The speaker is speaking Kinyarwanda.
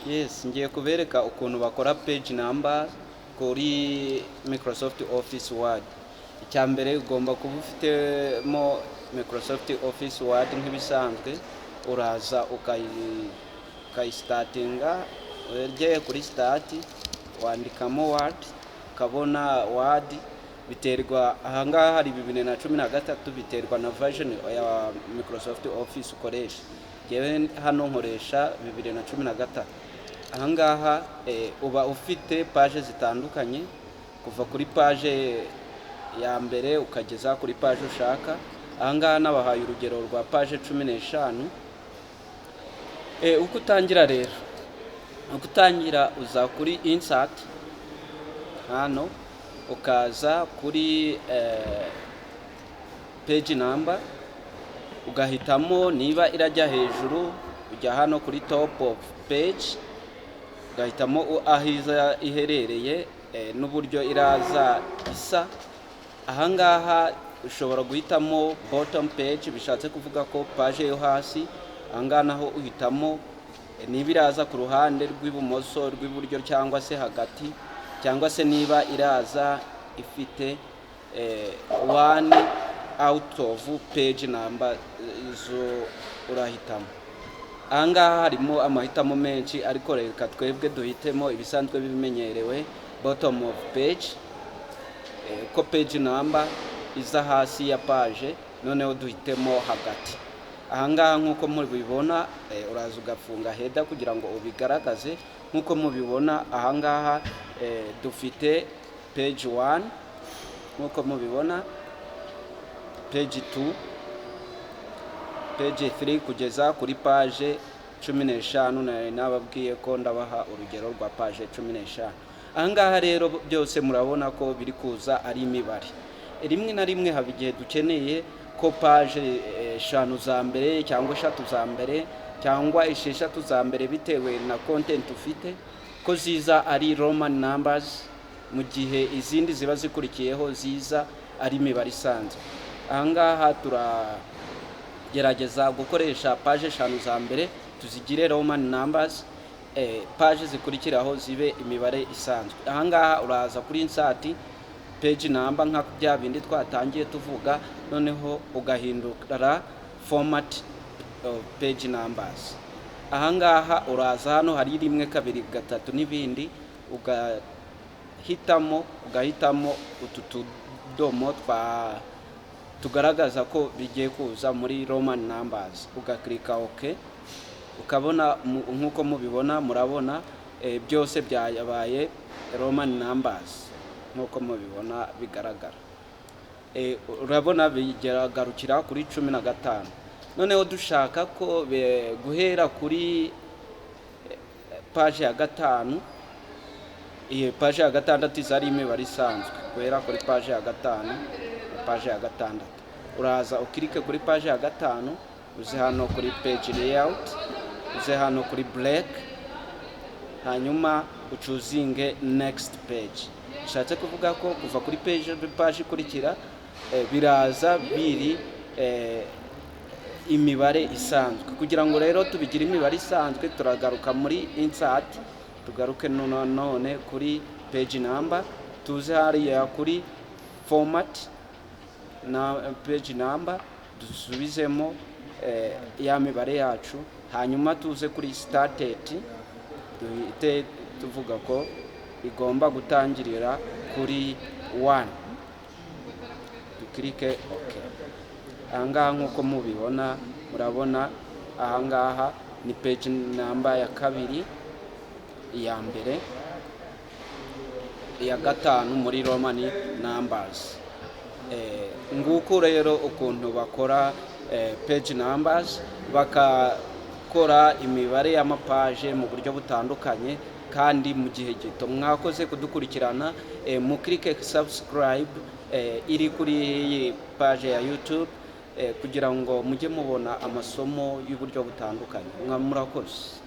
Yes, ngiye kubereka ukuntu bakora page number kuri Microsoft Office Word. Icyambere ugomba kuba ufitemo Microsoft Office Word nk'ibisanzwe, uraza ukayistatinga, ugiye kuri start wandikamo Word, ukabona Word biterwa ahangaha hari 2013 biterwa na version ya Microsoft Office ukoresha. Jewe hano nkoresha 2013. Ahangaha uba ufite page zitandukanye kuva kuri page ya mbere ukageza kuri page ushaka. Ahangaha nabahaye urugero rwa page 15. Uko utangira rero, uza kuri insert hano, ukaza kuri page number, ugahitamo niba irajya hejuru, ujya hano kuri top of page, ugahitamo ahiza iherereye n'uburyo iraza isa. Ahangaha ushobora guhitamo bottom page, bishatse kuvuga ko page yo hasi. Ahangaha naho uhitamo niba iraza ku ruhande rw'ibumoso, rw'iburyo cyangwa se hagati, cyangwa se niba iraza ifite one out of page number, izo urahitamo. Ahangaha harimo amahitamo menshi, ariko reka twebwe duhitemo ibisanzwe bimenyerewe bottom of page, ko page number iza hasi ya page, noneho duhitemo hagati. Ahangaha nkuko mubibona, uraza ugafunga header kugira ngo ubigaragaze. Nkuko mubibona ahangaha dufite page 1, nkuko mubibona page 2, page 3 kugeza kuri page 15. Nababwiye ko ndabaha urugero rwa page 15. Ahangaha rero byose murabona ko biri kuza ari imibare. Rimwe na rimwe haba igihe dukeneye ko page 5 za mbere cyangwa 3 za mbere cyangwa 6 za mbere, bitewe na content ufite, ko ziza ari Roman numbers, mu gihe izindi ziba zikurikiyeho ziza ari imibare isanzwe. Ahangaha turagerageza gukoresha page 5 za mbere tuzigire Roman numbers, page zikurikiraho zibe imibare isanzwe. Ahangaha uraza kuri insert page number nka bya bindi twatangiye tuvuga, noneho ugahindura format of page numbers. Ahangaha uraza hano hari 1 2 3 n'ibindi, ugahitamo utu tudomo tugaragaza ko bigiye kuza muri Roman numbers, ugaklika OK. Ukabona nkuko mubibona, murabona byose byabaye Roman numbers nkuko mubibona bigaragara. Urabona bigarukira kuri 15. Noneho dushaka ko guhera kuri page ya 5, iyi page ya 6 izari imibare isanzwe. Guhera kuri page ya 5, page ya 6, uraza ukirike kuri page ya 5, uze hano kuri page layout, uze hano kuri black, hanyuma uchuzinge next page. Bishatse kuvuga ko kuva kuri page ikurikira biraza biri imibare isanzwe. Kugira ngo rero tubigira imibare isanzwe, turagaruka muri insert, tugaruke none kuri page number, tuze hariya kuri format na page number, dusubizemo ya mibare yacu, hanyuma tuze kuri started, duhite tuvuga ko igomba gutangirira kuri 1, duklike OK. Ahangaha nkuko mubibona, murabona ahangaha ni page number ya 2, iya mbere, iya 5 muri Roman numbers. Nguko rero ukuntu bakora page numbers, bakakora imibare y'amapage mu buryo butandukanye kandi mu gihe gito. Mwakoze kudukurikirana, muklike subscribe iri kuri iyi page ya YouTube, kugira ngo mujye mubona amasomo y'uburyo butandukanye. Murakoze.